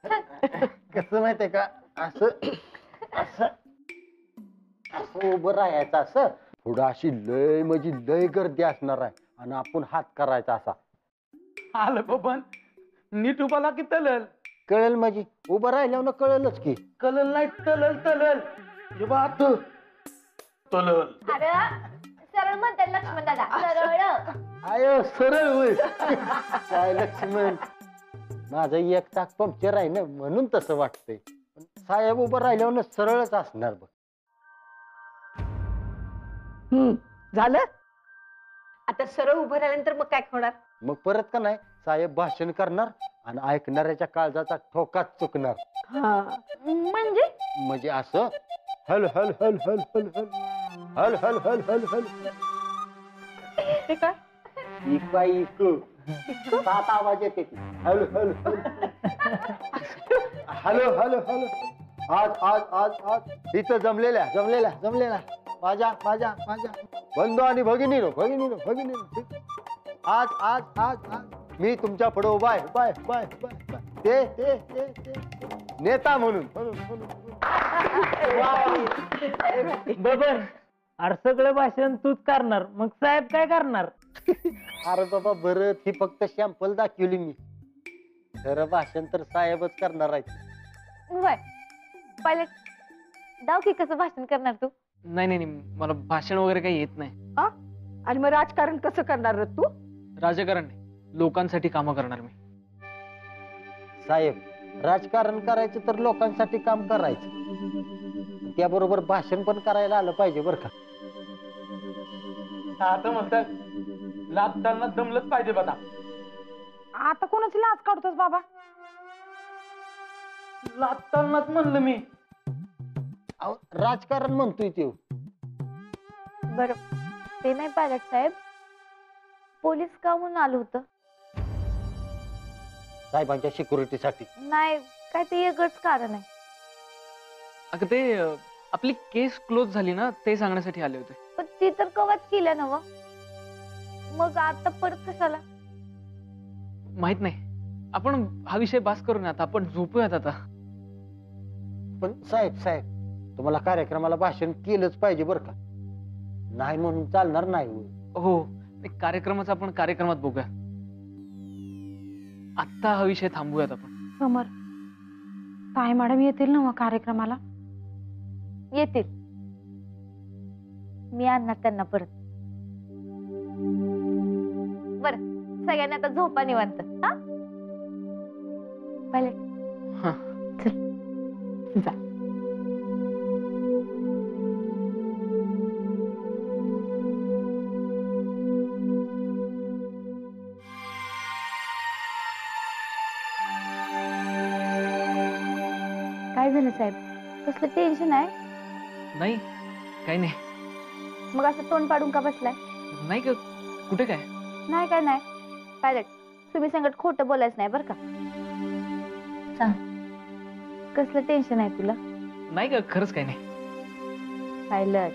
कसं माहितीये का, असं असं असं उभं राहायचं, असं पुढं अशी लय म्हणजे लय गर्दी असणार आहे आणि आपण हात करायचा असा. आलं बबन, नीट उभाला की तलल. कळेल म्हणजे उभं राहिल्यावर कळेलच की. कलल नाही, तलल तलल. हे बा तू तलल. अरे सरळ म्हणतात लक्ष्मण दादा, सरळ. आयो सरळ होय. काय लक्ष्मण, माझं एक चाक पंक्चर आहे ना म्हणून तसं वाटतंय. पण साहेब उभं राहिल्यावर सरळच असणार बघ. झालं आता सरळ उभं राहिल्यानंतर मग काय होणार? मग परत का नाही साहेब भाषण करणार आणि ऐकणाऱ्याच्या काळजाचा ठोकाच चुकणार. म्हणजे असं हल हल हल हल हल हल हल हल हल हल हल. ते काय? इक 7 आवाज येते. हल हल हल हॅलो हॅलो हॅलो. आज आज आज आज इथं जमलेल्या जमलेल्या जमलेल्या माझ्या माझ्या माझ्या बंधू आणि भगिनीनो भगिनीनो भगिनीनो, आज आज आज आज मी तुमच्या पुढे उभा आहे. बाय बाय बाय ते ते ते ते नेता म्हणून म्हणून म्हणून. बबन, अरे सगळं भाषण तूच करणार, मग साहेब काय करणार? अरे बाबा बरं, ही फक्त सॅम्पल दाखवली मी. खरं भाषण तर साहेबच करणार आहेत. वय पहिले दाव की कसं भाषण करणार तू? नाही नाही नाही, मला भाषण वगैरे काही येत नाही. आणि मग राजकारण कसं करणार रे तू? राजकारण नाही, लोकांसाठी कामं करणार मी. साहेब, राजकारण करायचं तर लोकांसाठी काम करायचं, त्याबरोबर भाषण पण करायला आलं पाहिजे बरं का. आता म्हणतात लादताना दमलंच पाहिजे बघा. आता कोणाची लाच काढतोस बाबा? लादतानाच म्हणलं मी. अहो, राजकारण म्हणतोय तो. बर ते नाही पायलट साहेब, पोलीस का म्हणून आलो होतं? साहेबांच्या सिक्युरिटीसाठी. नाही, काय ते वेगळंच कारण आहे. अगं ते आपली केस क्लोज झाली ना, ते सांगण्यासाठी आले होते. पण ती तर कवाच केल्या ना. मग आता परत कशाला? माहित नाही, आपण हा विषय बास करू ना आता, आपण झोपूयात आता. पण साहेब साहेब, तुम्हाला कार्यक्रमाला भाषण केलंच पाहिजे बरं का. नाही म्हणून चालणार नाही. हो, कार्यक्रमाचा आपण कार्यक्रमात बघूया. आत्ता हा विषय थांबूयात आपण. समर, ताई मॅडम येतील ना मग कार्यक्रमाला? येतील, मी आणणार त्यांना परत. बर, सगळ्यांना आता झोपा निवांत. हा पायलट, हा. चल जा. काय झालं साहेब, कसलं टेन्शन आहे? नाही, काही नाही. मग असं तोंड पाडून का बसलाय? नाही का, कुठे काय? नाही काय नाही. पायलट, तुम्ही संगत खोटं बोलायचं नाही बरं का. सांग, कसलं टेन्शन आहे तुला? नाही का, खरंच काही नाही. पायलट,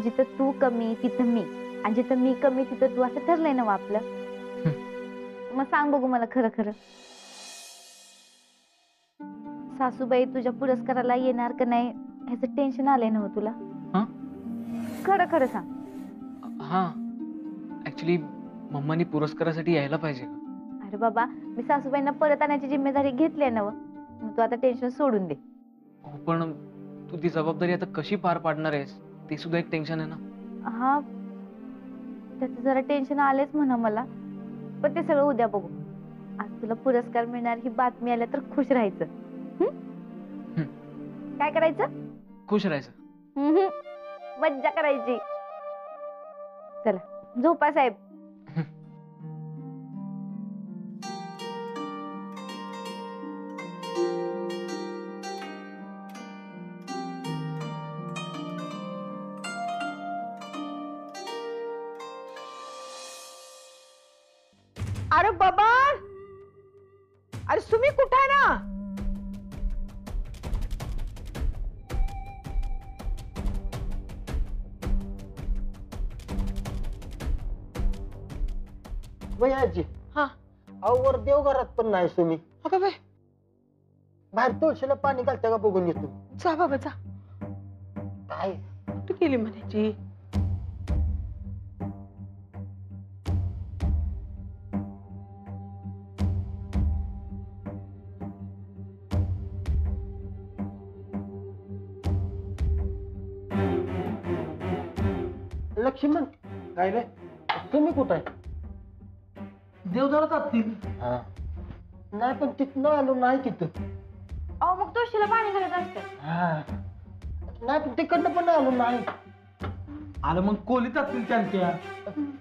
जिथं तू कमी तिथं मी, आणि जिथं मी कमी तिथं तू, असं ठरलंय ना आपलं? मग सांग बघू मला खरं खरं, सासूबाई तुझ्या पुरस्काराला येणार का नाही ह्याचं टेन्शन आलंय ना तुला? खरं खरं सांग. हा, ऍक्च्युली मम्मानी पुरस्कारासाठी यायला पाहिजे. अरे बाबा, मी सासूबाईंना परत आणण्याची जिम्मेदारी घेतली आहे ना. मग तू आता टेन्शन सोडून दे. हो, पण तू ती जबाबदारी आता कशी पार पाडणार आहेस ते सुद्धा एक टेन्शन आहे ना. हा, त्याचं जरा टेन्शन आलेच म्हणा मला, पण ते सगळं उद्या बघू. आज तुला पुरस्कार मिळणार ही बातमी आल्या तर खुश राहायचं. काय करायचं? खुश राहायचं. मज्जा करायची. चला झोपा साहेब. अरे बाबा, अरे तुम्ही कुठे आहे ना? भैयाजी, हा, अहो वर देवघरात पण नाही तुम्ही. अगं बाई, बाहेर तुळशीला पाणी घालते का बघून येतो. जा बाबा जा. काय कुठे गेली म्हणायची. लक्ष्मण काय रे तुम्ही कुठं आहे. देवदारात असतील. हा नाही पण तिथनं आलो नाही तिथं. अहो मग तुळशीला पाणी घालत असते. हा नाही पण तिकडनं पण आलो नाही. आलं मग कोलीत असतील त्यांच्या.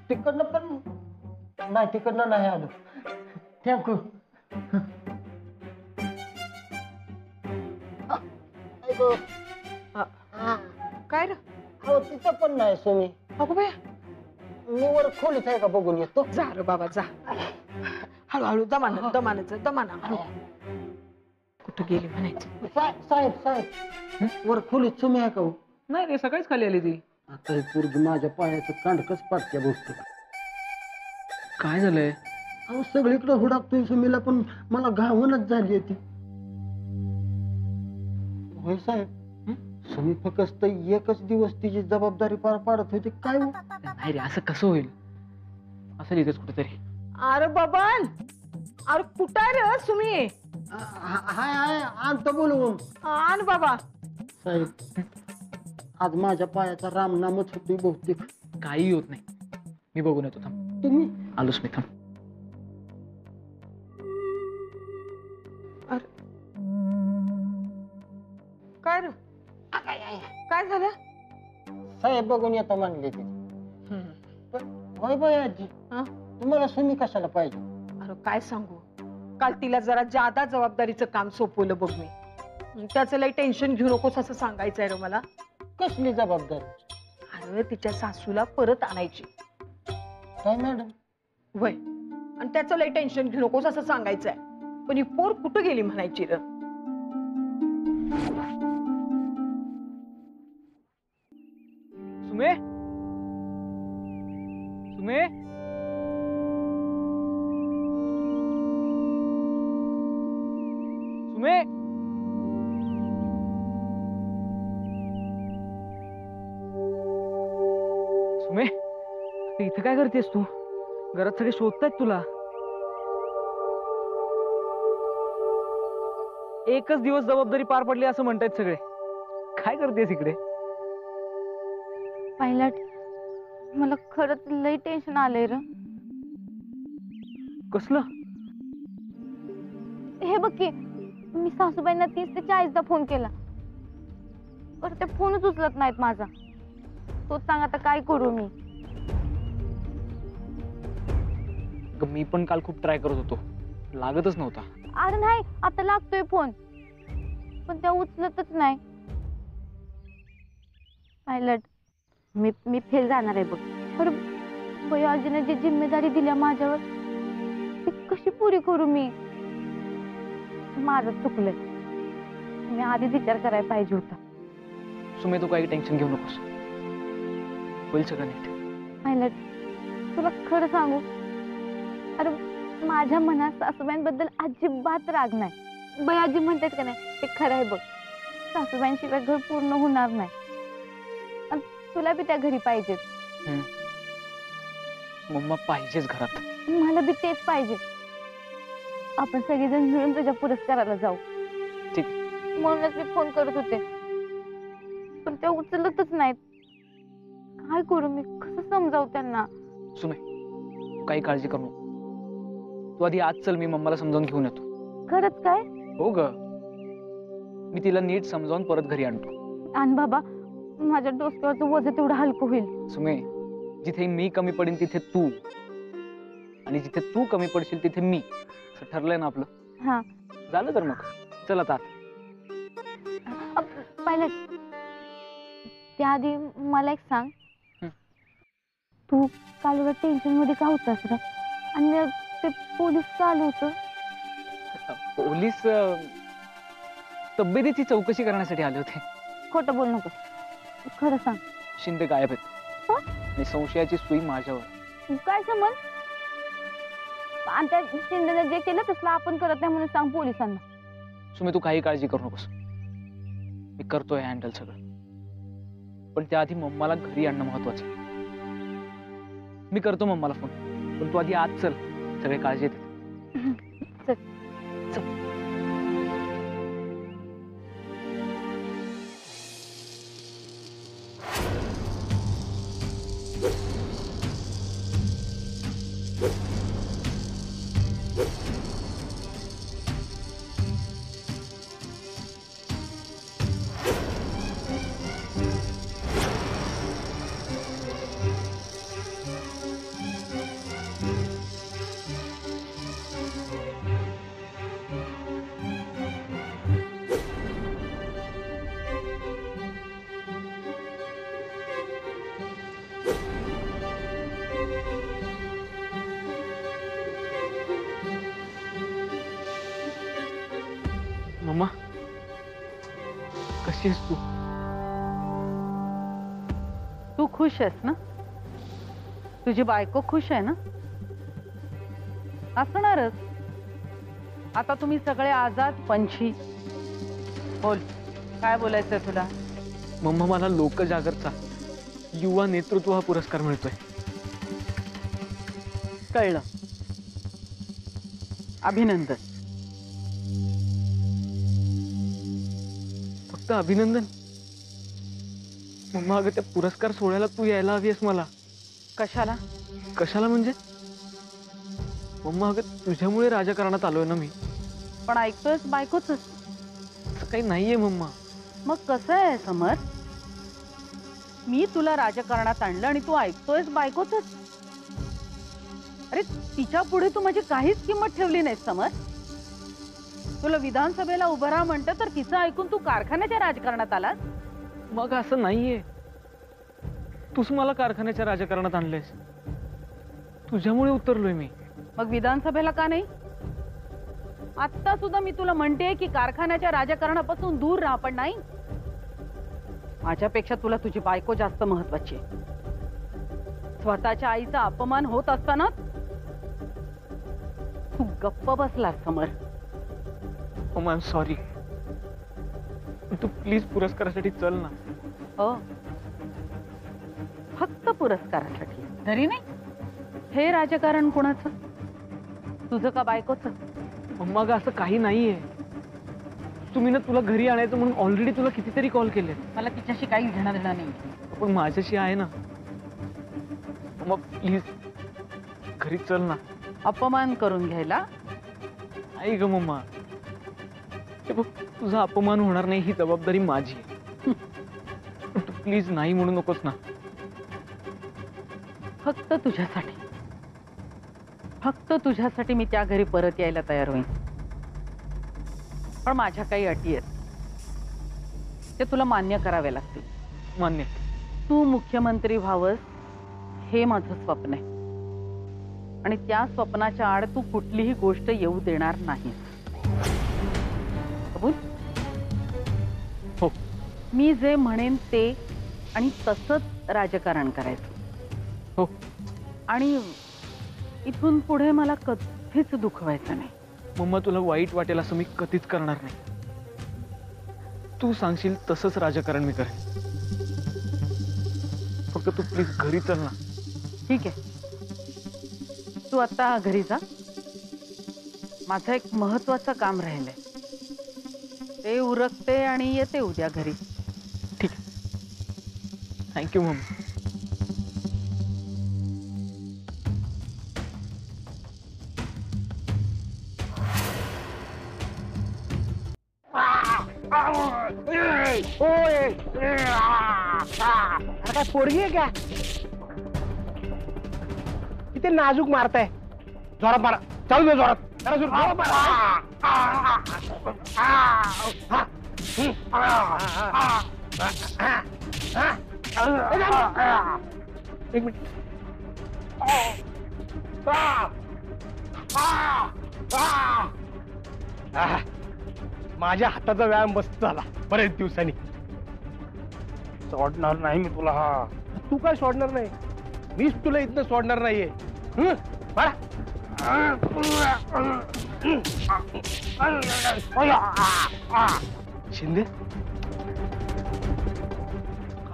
तिकडनं पण नाही तिकडनं नाही आलो. थँक्यू. काय रे. हो तिथं पण नाही सोमी. अगो बाया. मी वर खोलीत आहे का बघून येतो. जा रे बाबा जा. हळूहळू दमानं दमानं जा दमानं हळू. कुठं गेली म्हणायचं. साहेब साहेब वर खोलीत सोमी आहे का हो? नाही रे सकाळीच खाली आली ती. आता ही पोरगी माझ्या पायाचं कांडकच पाडत्या गोष्टी. काय झालंय. अहो सगळीकडे हुडाकतोय सुमीला पण मला घावणच झाली ती. होय साहेब सुमी फक्त एकच दिवस तिची जबाबदारी पार पाडत होती काय हो? नाही रे असं कसं होईल. असं लिहितच कुठेतरी. अरे बाबान अरे कुठं आहे रे सुमी. हाय हाय आणतो बोलवून. आण बाबा. साहेब आज माझ्या पायाचा रामनामच होती बहुतेक. काही होत नाही. मी बघून येतो थांब. तुम्ही आलोच मी थांब. काय रे काय झालं. साहेब बघून येतो म्हणले ते. होय बाई आजी हा? तुम्हाला सुमी कशाला पाहिजे. अरे काय सांगू. काल तिला जरा जादा जबाबदारीचं काम सोपवलं बघ मी. त्याचं लई टेन्शन घेऊ नकोस असं सांगायचंय रे मला. कसली जबाबदारी. अरे तिच्या सासूला परत आणायची. काय मॅडम. वय आणि त्याचं लई टेन्शन घेऊ नकोस असं सांगायचंय. पण ही पोर कुठं गेली म्हणायची र. सुमे सुमे सुमे सुमे इथं काय करतेस तू. घरात सगळे शोधतायत तुला. एकच दिवस जबाबदारी पार पडली असं म्हणतायत सगळे. काय करतेस इकडे. पायलट मला खरंच लई टेन्शन आलंय र. कसलं. हे बघ की मी सासूबाईंना 30 ते 40दा फोन केला पण ते फोनच उचलत नाहीत माझा. तोच सांग आता काय करू मी. मी पण काल खूप ट्राय करत होतो. लागतच नव्हता. अरे नाही आता लागतोय फोन पण त्या उचलतच नाही. पायलट मी फेल जाणार आहे बघ. अरे बयाजीने जी जिम्मेदारी दिल्या माझ्यावर ती कशी पुरी करू मी. माझं चुकलंय. मी आधीच विचार करायला पाहिजे होता. सुमे तू काही टेन्शन घेऊ नकोस. होईल सगळं नीट. पायलट तुला खरं सांगू अरे माझ्या मनात सासूबाईंबद्दल अजिबात राग नाही. बयाजी म्हणतात का नाही ते खरं आहे बघ. सासूबाईंशिवाय घर पूर्ण होणार नाही. आणि तुला बी त्या घरी पाहिजेत. मम्मा पाहिजेच घरात. मला बी तेच पाहिजे. आपण सगळेजण मिळून तुझ्या पुरस्काराला जाऊ. ठीक. म्हणूनच मी फोन करत होते पण ते उचलतच नाहीत. काय करू मी. कसं समजावू त्यांना. सुमे तू काही काळजी करू नको. तू आधी आज चल. मी मम्माला समजावून घेऊन येतो. खरंच काय. हो ग. मी तिला नीट समजावून परत घरी आणतो. आण बाबा माझ्या डोसक्यावरचं वजन तेवढं हलकं होईल. सुमे जिथे मी कमी पडेन तिथे तू आणि जिथे तू कमी पडशील तिथे मी. असं ठरलंय ना आपलं. हा झालं तर मग चल आता. पायलट त्याआधी मला एक सांग तू काल टेन्शन मध्ये का होतास रे. आणि ते पोलीस का आलं होतं. पोलीस तब्येतीची चौकशी करण्यासाठी आले होते. खोटं बोल नको. खरं सांग. शिंदे गायब आहेत आणि संशयाची सुई माझ्यावर. काय समज. आणि त्या शिंदेने जे केलं तसलं आपण करत नाही म्हणून सांग पोलिसांना. सुमे तू काही काळजी करू नकोस, मी करतोय हँडल सगळं. पण त्याआधी मम्माला घरी आणणं महत्वाचं आहे. मी करतो मम्माला फोन, पण तू आधी आज चल, सगळे काळजी येते. मम्मा कशी आहेस तू? तू खुश आहेस ना? तुझी बायको खुश आहे ना? असणारच. आता तुम्ही सगळे आजाद पंछी. बोल, काय बोलायचंय तुला? मम्मा मला लोकजागरचा युवा नेतृत्व हा पुरस्कार मिळतोय. कळलं. अभिनंदन. फक्त अभिनंदन? मम्मा अगं त्या पुरस्कार सोहळ्याला तू यायला हवीस मला. कशाला? कशाला म्हणजे? मम्मा अगं तुझ्यामुळे राजकारणात आलोय ना मी. पण ऐकतोयस बायकोच. असं काही नाहीये मम्मा. मग कसं आहे समर? मी तुला राजकारणात आणलं आणि तू ऐकतोयस बायकोच. अरे तिच्या पुढे तू माझी काहीच किंमत ठेवली नाही समर. तुला विधानसभेला उभं राहा म्हणतं तर तिचं ऐकून तू कारखान्याच्या राजकारणात आलास. मग असं नाहीये. तूच मला कारखान्याच्या राजकारणात आणलंयस. तुझ्यामुळे उतरलोय मी. मग विधानसभेला का नाही? आता सुद्धा मी तुला म्हणते की कारखान्याच्या राजकारणापासून दूर राहा, पण नाही. माझ्यापेक्षा तुला तुझी बायको जास्त महत्वाची आहे. स्वतःच्या आईचा अपमान होत असताना तू गप्प बसलास Samar. Mamma I am sorry. तू प्लीज पुरस्कारासाठी चल ना. हो, फक्त पुरस्कारासाठी. तरी नाही हे राजकारण कोणाचं? तुझं का बायकोचं? मम्मा अगं असं काही नाहीये. तुम्ही ना तुला घरी आणायचं म्हणून ऑलरेडी तुला कितीतरी कॉल केले. मला तिच्याशी काही घेणं देणं नाही. पण माझ्याशी आहे ना. मम्मा प्लीज घरी चल ना. अपमान करून घ्यायला? आई ग मम्मा, हे बघ तुझा अपमान होणार नाही ही जबाबदारी माझी आहे. पण तू प्लीज नाही म्हणू नकोस ना. फक्त तुझ्यासाठी, फक्त तुझ्यासाठी मी त्या घरी परत यायला तयार होईन. पण माझ्या काही अटी आहेत, ते तुला मान्य करावे लागतील. मान्य. तू मुख्यमंत्री व्हावंस हे माझं स्वप्न आहे आणि त्या स्वप्नाच्या आड तू कुठलीही गोष्ट येऊ देणार नाहीस. कबूल? हो. मी जे म्हणेन ते आणि तसंच राजकारण करायचं. हो. आणि इथून पुढे मला कधीच दुखवायचं नाही. मम्मा तुला वाईट वाटेल असं मी कधीच करणार नाही. तू सांगशील तसंच राजकारण मी करेन. फक्त तू प्लीज घरी चल ना. ठीक आहे, तू आता घरी जा. माझं एक महत्वाचं काम राहिलंय, ते उरकते आणि येते उद्या घरी. ठीक आहे. थँक्यू मम्मा. काय पोरगी आहे का? किती नाजूक मारताय. जोरात मारा. चालू दे जोरात. जरा जोरात मारा. एक मिनिट. माझ्या हाताचा व्यायाम मस्त झाला बरेच दिवसांनी. सोडणार नाही मी तुला. हा तू काय सोडणार नाही? मीच तुला इथनं सोडणार नाहीये. मारा. शिंदे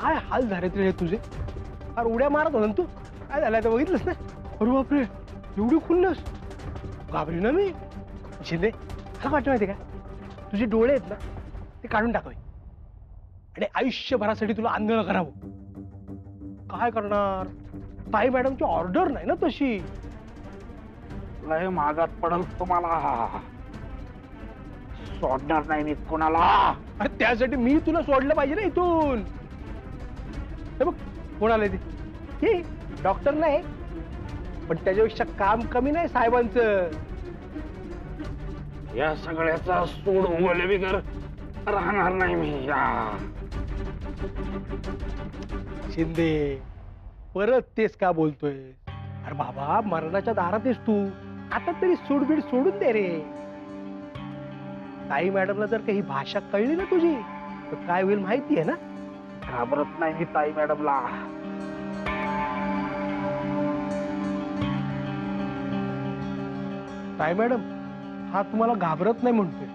काय हाल झाले तुझे तुझे अरे उड्या मारत होता ना तू काय झालं आता बघितलंस ना अरे बापरे एवढी खुन्नस घाबरी ना मी शिंदे काय वाटतं माहिती का तुझे डोळे आहेत ना ते काढून टाकावे आणि आयुष्यभरासाठी तुला आंदोलन करावं काय करणार ताई मॅडमची ऑर्डर नाही ना तशी लय मागात पडल तुम्हाला सोडणार नाही मी कोणाला. अरे त्यासाठी मी तुला सोडलं पाहिजे ना इथून. हे बघ कोण आलंय ते डॉक्टर नाही पण त्याच्यापेक्षा काम कमी नाही साहेबांचं. या सगळ्याचा सूड उगवले बिगर राहणार नाही मी. शिंदे परत तेच का बोलतोय. अरे बाबा मरणाच्या दारात आहेस तू आता तरी सूडबीड सोडून दे रे. ताई मॅडमला जर काही भाषा कळली ना तुझी तर काय होईल माहिती आहे ना. घाबरत नाही मी ताई मॅडमला. ताई मॅडम हा तुम्हाला घाबरत नाही म्हणतोय.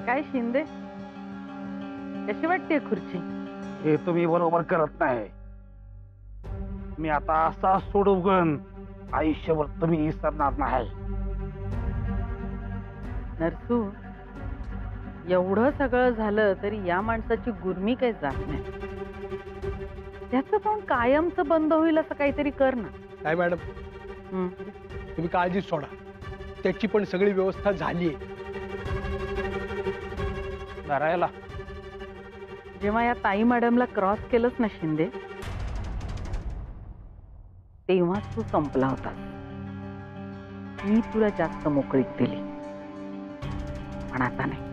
काय शिंदे कशी वाटते खुर्ची. हे तुम्ही बरोबर करत नाही. मी आता असा सूड उगन आयुष्यभर तुम्ही विसरणार नाही. नरसू एवढं सगळं झालं तरी या माणसाची गुरमी काही जात नाही. त्याचं तोंड कायमचं बंद होईल असं काहीतरी कर ना. ताई मॅडम तुम्ही काळजीच सोडा त्याची पण सगळी व्यवस्था झाली आहे. धरायला जेव्हा या ताई मॅडमला क्रॉस केलंच ना शिंदे तेव्हाच तू संपला होता. मी तुला जास्त मोकळीक दिली पण आता नाही.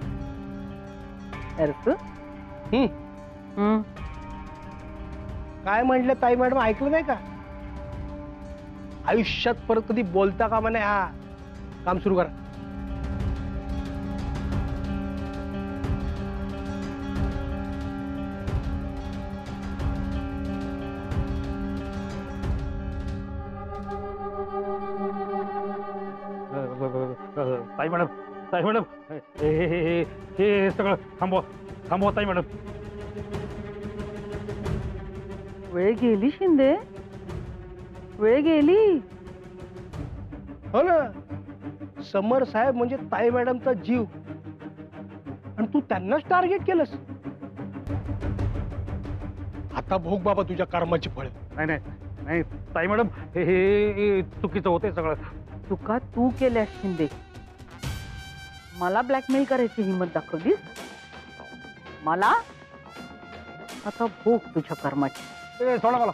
काय म्हणलं ताई मॅडम ऐकलं नाही का. आयुष्यात परत कधी बोलता कामा नाही. हा काम सुरू करा. ताई मॅडम ताई मॅडम हे सगळं थांबवा थांबवा ताई मॅडम. वेळ गेली शिंदे वेळ गेली. हो ना समर साहेब म्हणजे ताई मॅडमचा जीव आणि तू त्यांनाच टार्गेट केलंस. आता भोग बाबा तुझ्या कर्माची फळ. नाही नाही नाही ताई मॅडम हे चुकीचं होते सगळं. चुका तू केल्यास शिंदे. मला ब्लॅकमेल करायची हिंमत दाखवलीस. मला आता भोग तुझ्या कर्माची. सोडा मला.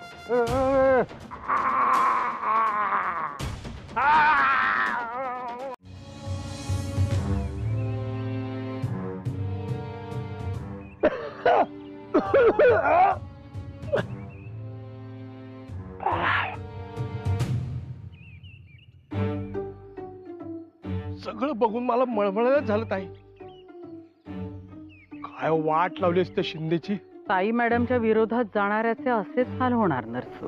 सगळं बघून मला मळमळच झालं ताई. काय वाट लावली असते शिंदेची. ताई मॅडमच्या विरोधात जाणाऱ्याचे असेच हाल होणार नरसू.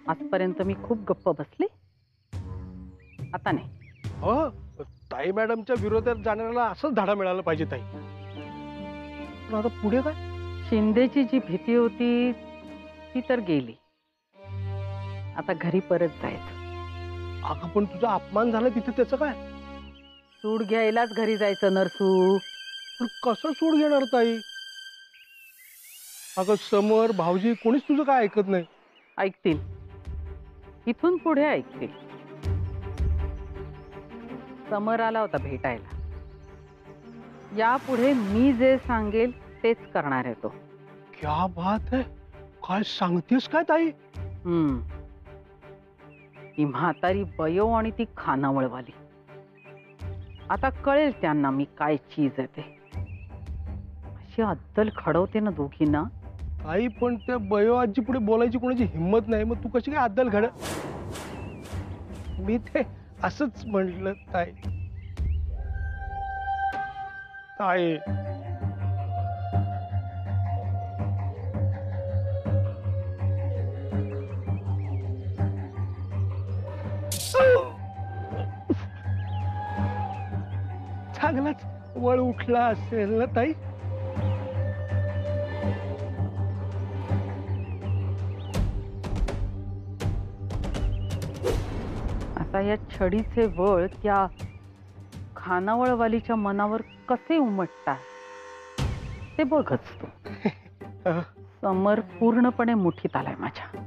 आजपर्यंत मी खूप गप्प बसली आता नाही. हो ताई मॅडमच्या विरोधात जाणाऱ्याला असंच धाडा मिळालं पाहिजे ताई. पण आता पुढे काय. शिंदेची जी भीती होती ती तर गेली. आता घरी परत जायचं. अगं पण तुझा अपमान झाला तिथे त्याचं काय. सूड घ्यायलाच घरी जायचं नरसू. पण कसं सूड घेणार ताई. अगं समर भाऊजी कोणीच तुझं काय ऐकत नाही. ऐकतील इथून पुढे ऐकतील. समर आला होता भेटायला. यापुढे मी जे सांगेल तेच करणार आहे तो. क्या बात आहे. काय सांगतेस काय ताई. ती म्हातारी बयो आणि ती खानावळवाली. आता कळेल त्यांना मी काय चीज आहे ते. अशी अद्दल खडवते ना दोघींना. आई पण त्या बयो आजी पुढे बोलायची कोणाची हिंमत नाही. मग तू कशी काय अद्दल घड. मी ते असंच म्हटलं ताई. ताई चांगलाच वळ उठला असेल ना ताई. आता या छडीचे वळ त्या खानावळवालीच्या मनावर कसे उमटतात ते बघच तू. समर पूर्णपणे मुठीत आलाय माझ्या.